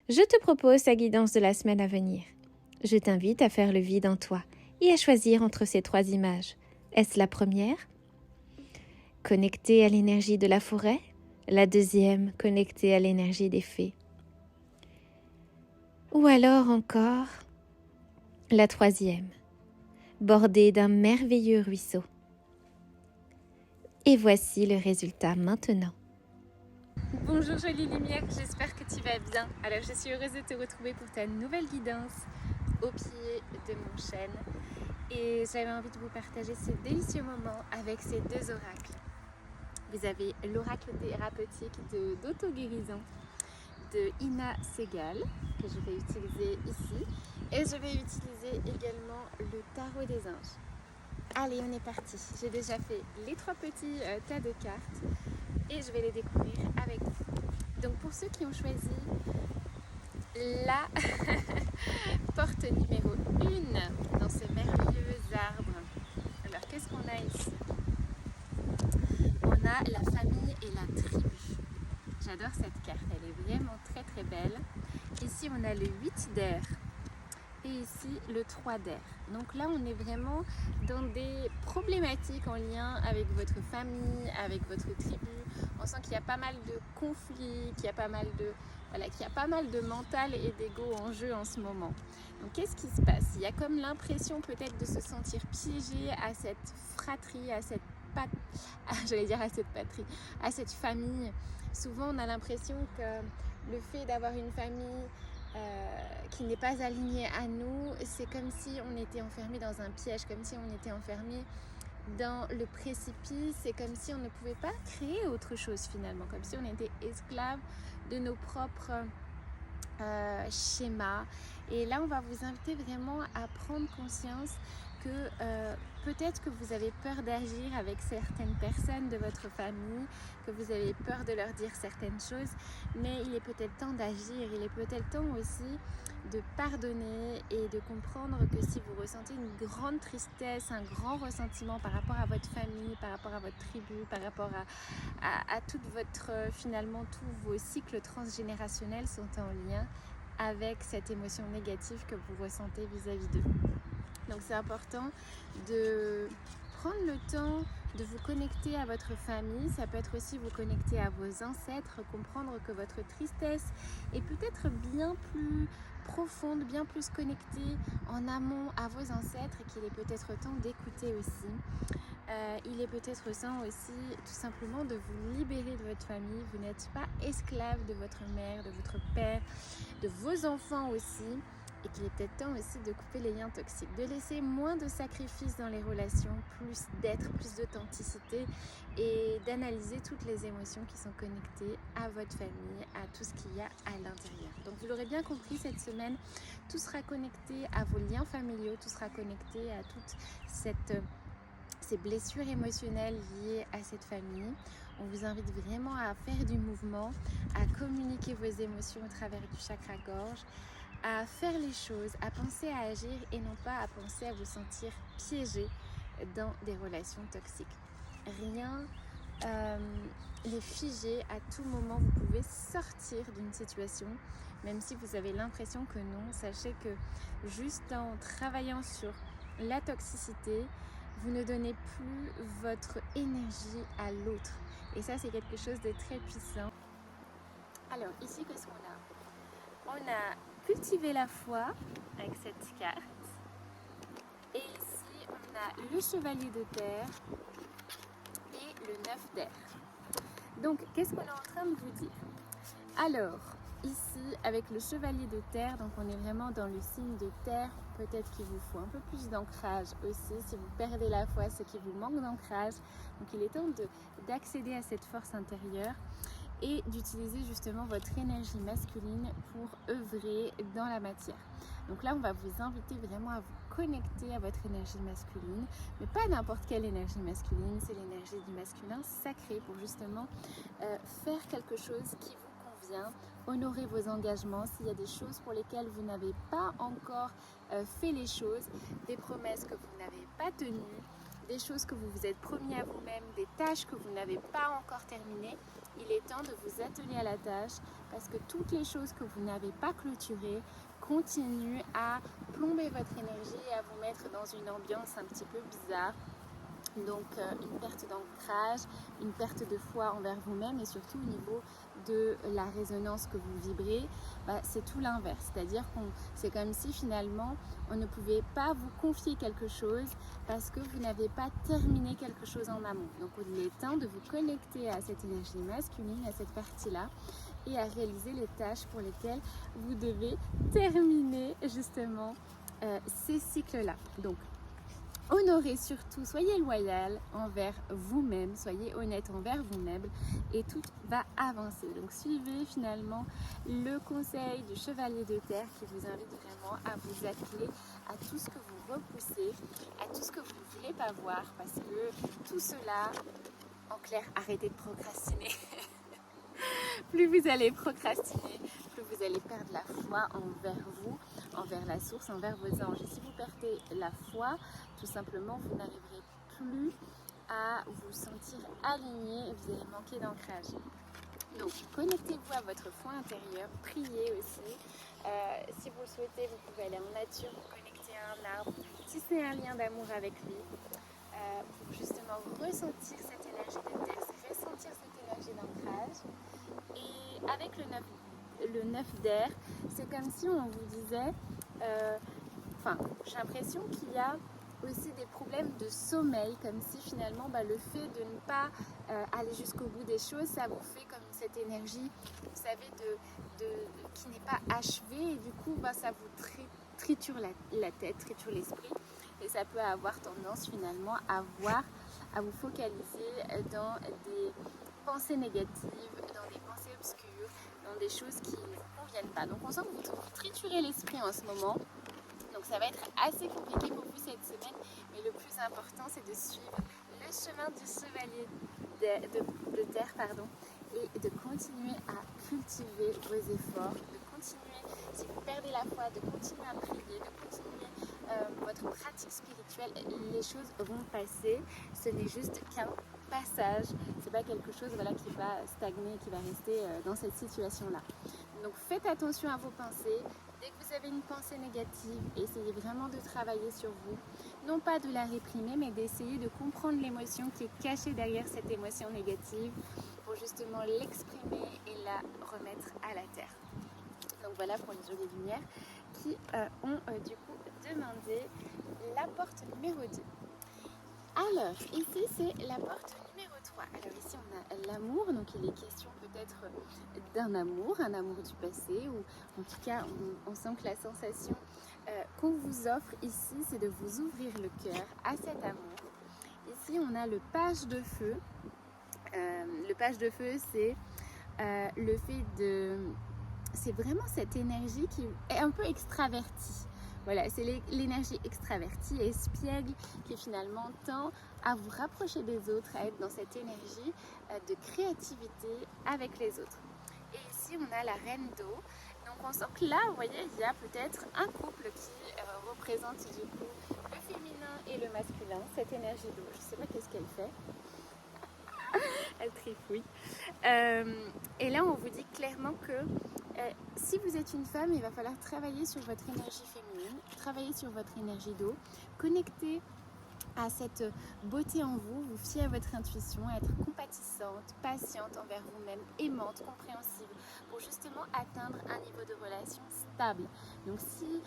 Je te propose ta guidance de la semaine à venir. Je t'invite à faire le vide en toi et à choisir entre ces 3 images. Est-ce la première? Connectée à l'énergie de la forêt. La deuxième, connectée à l'énergie des fées. Ou alors encore, la troisième, bordée d'un merveilleux ruisseau. Et voici le résultat maintenant. Bonjour jolie lumière, j'espère que tu vas bien. Alors je suis heureuse de te retrouver pour ta nouvelle guidance au pied de mon chêne. Et j'avais envie de vous partager ce délicieux moment avec ces 2 oracles. Vous avez l'oracle thérapeutique d'auto-guérison de Ina Segal, que je vais utiliser ici. Et je vais utiliser également le tarot des anges. Allez, on est parti. J'ai déjà fait les 3 petits tas de cartes et je vais les découvrir avec vous. Donc pour ceux qui ont choisi la porte numéro 1 dans ce merveilleux arbre, alors qu'est-ce qu'on a ici? On a la famille et la tribu. J'adore cette carte, elle est vraiment très très belle. Ici on a le 8 d'air et ici le 3 d'air. Donc là on est vraiment dans des problématiques en lien avec votre famille, avec votre tribu. On sent qu'il y a pas mal de conflits, qu'il y a pas mal de mental et d'ego en jeu en ce moment. Donc qu'est-ce qui se passe? Il y a comme l'impression peut-être de se sentir piégé à cette fratrie, à cette à cette famille. Souvent on a l'impression que le fait d'avoir une famille qui n'est pas alignée à nous, c'est comme si on était enfermé dans un piège, comme si on était enfermé dans le précipice, c'est comme si on ne pouvait pas créer autre chose finalement, comme si on était esclave de nos propres schémas. Et là on va vous inviter vraiment à prendre conscience que peut-être que vous avez peur d'agir avec certaines personnes de votre famille, que vous avez peur de leur dire certaines choses, mais il est peut-être temps d'agir, il est peut-être temps aussi de pardonner et de comprendre que si vous ressentez une grande tristesse, un grand ressentiment par rapport à votre famille, par rapport à votre tribu, par rapport à toute votre, finalement tous vos cycles transgénérationnels sont en lien avec cette émotion négative que vous ressentez vis-à-vis d'eux. Donc c'est important de prendre le temps de vous connecter à votre famille. Ça peut être aussi vous connecter à vos ancêtres, comprendre que votre tristesse est peut-être bien plus profonde, bien plus connectée en amont à vos ancêtres et qu'il est peut-être temps d'écouter aussi. Il est peut-être temps aussi tout simplement de vous libérer de votre famille. Vous n'êtes pas esclave de votre mère, de votre père, de vos enfants aussi. Et qu'il est peut-être temps aussi de couper les liens toxiques, de laisser moins de sacrifices dans les relations, plus d'être, plus d'authenticité et d'analyser toutes les émotions qui sont connectées à votre famille, à tout ce qu'il y a à l'intérieur. Donc vous l'aurez bien compris, cette semaine, tout sera connecté à vos liens familiaux, tout sera connecté à toutes ces blessures émotionnelles liées à cette famille. On vous invite vraiment à faire du mouvement, à communiquer vos émotions au travers du chakra gorge, à faire les choses, à penser à agir et non pas à penser à vous sentir piégé dans des relations toxiques. Rien n'est figé, à tout moment vous pouvez sortir d'une situation, même si vous avez l'impression que non. Sachez que juste en travaillant sur la toxicité, vous ne donnez plus votre énergie à l'autre. Et ça, c'est quelque chose de très puissant. Alors, ici, qu'est-ce qu'on a? On a cultivé la foi avec cette carte. Et ici, on a le chevalier de terre et le 9 d'air. Donc, qu'est-ce qu'on est en train de vous dire? Alors, ici, avec le chevalier de terre, donc on est vraiment dans le signe de terre. Peut-être qu'il vous faut un peu plus d'ancrage aussi. Si vous perdez la foi, c'est qu'il vous manque d'ancrage. Donc, il est temps d'accéder à cette force intérieure et d'utiliser justement votre énergie masculine pour œuvrer dans la matière. Donc là, on va vous inviter vraiment à vous connecter à votre énergie masculine, mais pas n'importe quelle énergie masculine, c'est l'énergie du masculin sacré pour justement faire quelque chose qui vous convient, honorer vos engagements. S'il y a des choses pour lesquelles vous n'avez pas encore fait les choses, des promesses que vous n'avez pas tenues, des choses que vous vous êtes promis à vous-même, des tâches que vous n'avez pas encore terminées, il est temps de vous atteler à la tâche parce que toutes les choses que vous n'avez pas clôturées continuent à plomber votre énergie et à vous mettre dans une ambiance un petit peu bizarre. Donc une perte d'ancrage, une perte de foi envers vous-même et surtout au niveau de la résonance que vous vibrez, c'est tout l'inverse. C'est-à-dire que c'est comme si finalement on ne pouvait pas vous confier quelque chose parce que vous n'avez pas terminé quelque chose en amont. Donc il est temps de vous connecter à cette énergie masculine, à cette partie-là et à réaliser les tâches pour lesquelles vous devez terminer justement ces cycles-là. Donc honorez surtout, soyez loyal envers vous-même, soyez honnête envers vous-même et tout va avancer. Donc suivez finalement le conseil du chevalier de terre qui vous invite vraiment à vous atteler à tout ce que vous repoussez, à tout ce que vous ne voulez pas voir parce que tout cela, en clair, arrêtez de procrastiner. Plus vous allez procrastiner, plus vous allez perdre la foi envers vous, envers la source, envers vos anges. Et si vous perdez la foi, tout simplement, vous n'arriverez plus à vous sentir aligné et vous allez manquer d'ancrage. Donc, connectez-vous à votre foi intérieure, priez aussi. Si vous le souhaitez, vous pouvez aller en nature, vous connecter à un arbre, tisser un lien d'amour avec lui, pour justement ressentir cette énergie de terre, ressentir cette énergie d'ancrage. Et avec le 9 d'air, c'est comme si on vous disait, j'ai l'impression qu'il y a aussi des problèmes de sommeil, comme si finalement le fait de ne pas aller jusqu'au bout des choses, ça vous fait comme cette énergie, vous savez, qui n'est pas achevée, et du coup ça vous triture la tête, triture l'esprit, et ça peut avoir tendance finalement à vous focaliser dans des pensées négatives, dans des pensées obscures, dans des choses qui ne vous conviennent pas. Donc on sent que vous triturez l'esprit en ce moment. Donc ça va être assez compliqué pour vous cette semaine, mais le plus important c'est de suivre le chemin du chevalier de terre, et de continuer à cultiver vos efforts, de continuer, si vous perdez la foi, de continuer à prier, de continuer votre pratique spirituelle. Les choses vont passer, ce n'est juste qu'un passage, c'est pas quelque chose qui va stagner, qui va rester dans cette situation-là. Donc faites attention à vos pensées. Dès que vous avez une pensée négative, essayez vraiment de travailler sur vous. Non pas de la réprimer, mais d'essayer de comprendre l'émotion qui est cachée derrière cette émotion négative pour justement l'exprimer et la remettre à la terre. Donc voilà pour les jolies lumières qui ont du coup demandé la porte numéro 2. Alors, ici c'est la porte numéro 3. Alors ici on a l'amour, donc il est question peut-être d'un amour, un amour du passé, ou en tout cas on sent que la sensation qu'on vous offre ici, c'est de vous ouvrir le cœur à cet amour. Ici on a le page de feu. Le page de feu, c'est le fait de... C'est vraiment cette énergie qui est un peu extravertie. Voilà, c'est l'énergie extravertie et espiègle qui finalement tend à vous rapprocher des autres, à être dans cette énergie de créativité avec les autres. Et ici, on a la reine d'eau. Donc on sent que là, vous voyez, il y a peut-être un couple qui représente du coup le féminin et le masculin, cette énergie d'eau. Je ne sais pas qu'est-ce qu'elle fait. Elle trifouille. Et là, on vous dit clairement que si vous êtes une femme, il va falloir travailler sur votre énergie féminine, travailler sur votre énergie d'eau, connecter à cette beauté en vous, vous fier à votre intuition, être compatissante, patiente envers vous-même, aimante, compréhensive, pour justement atteindre un niveau de relation stable. Donc si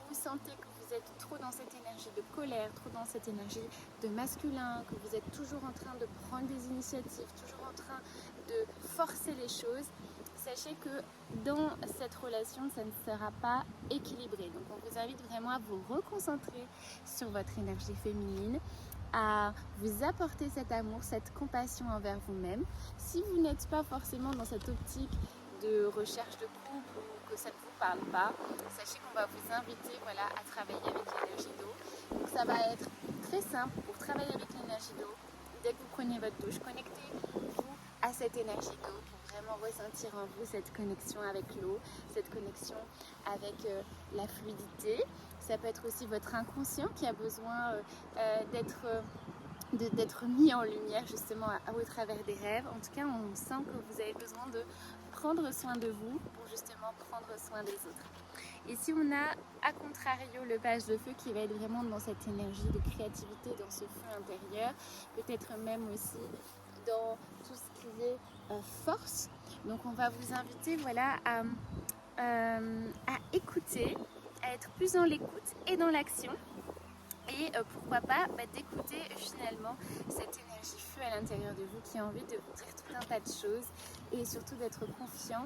vous sentez que vous êtes trop dans cette énergie de colère, trop dans cette énergie de masculin, que vous êtes toujours en train de prendre des initiatives, toujours en train de forcer les choses, sachez que dans cette relation, ça ne sera pas équilibré. Donc on vous invite vraiment à vous reconcentrer sur votre énergie féminine, à vous apporter cet amour, cette compassion envers vous-même. Si vous n'êtes pas forcément dans cette optique de recherche de couple ou que ça ne vous parle pas, sachez qu'on va vous inviter à travailler avec l'énergie d'eau. Donc ça va être très simple pour travailler avec l'énergie d'eau. Dès que vous prenez votre douche, connectez-vous à cette énergie d'eau pour vraiment ressentir en vous cette connexion avec l'eau, cette connexion avec la fluidité. Ça peut être aussi votre inconscient qui a besoin d'être d'être mis en lumière justement au travers des rêves. En tout cas, on sent que vous avez besoin de prendre soin de vous pour justement prendre soin des autres. Et si on a à contrario le page de feu qui va être vraiment dans cette énergie de créativité, dans ce feu intérieur, peut-être même aussi dans tout ce qui est force. Donc on va vous inviter à écouter, à être plus dans l'écoute et dans l'action. Et pourquoi pas d'écouter finalement cette énergie feu à l'intérieur de vous qui a envie de vous dire tout un tas de choses et surtout d'être confiant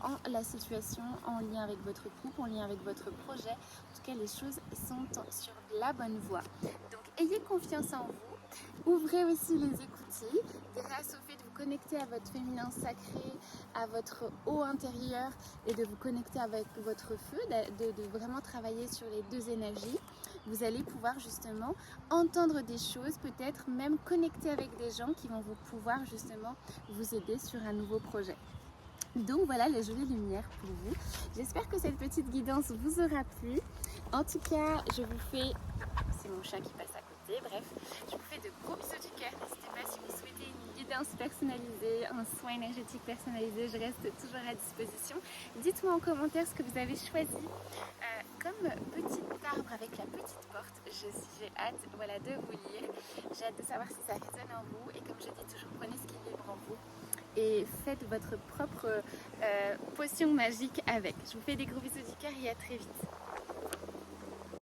en la situation, en lien avec votre couple, en lien avec votre projet. En tout cas, les choses sont sur la bonne voie. Donc, ayez confiance en vous. Ouvrez aussi les écoutilles grâce au fait de vous connecter à votre féminin sacré, à votre eau intérieure et de vous connecter avec votre feu, de vraiment travailler sur les deux énergies. Vous allez pouvoir justement entendre des choses, peut-être même connecter avec des gens qui vont vous pouvoir justement vous aider sur un nouveau projet. Donc voilà les jolies lumières pour vous. J'espère que cette petite guidance vous aura plu. En tout cas, je vous fais... C'est mon chat qui passe à côté, bref. Je vous fais de gros bisous du cœur. N'hésitez pas si vous souhaitez une guidance personnalisée, un soin énergétique personnalisé, je reste toujours à disposition. Dites-moi en commentaire ce que vous avez choisi comme petit arbre avec la petite porte. J'ai hâte de vous lire. J'ai hâte de savoir si ça résonne en vous. Et comme je dis toujours, prenez ce qui vibre en vous et faites votre propre potion magique avec. Je vous fais des gros bisous du cœur et à très vite.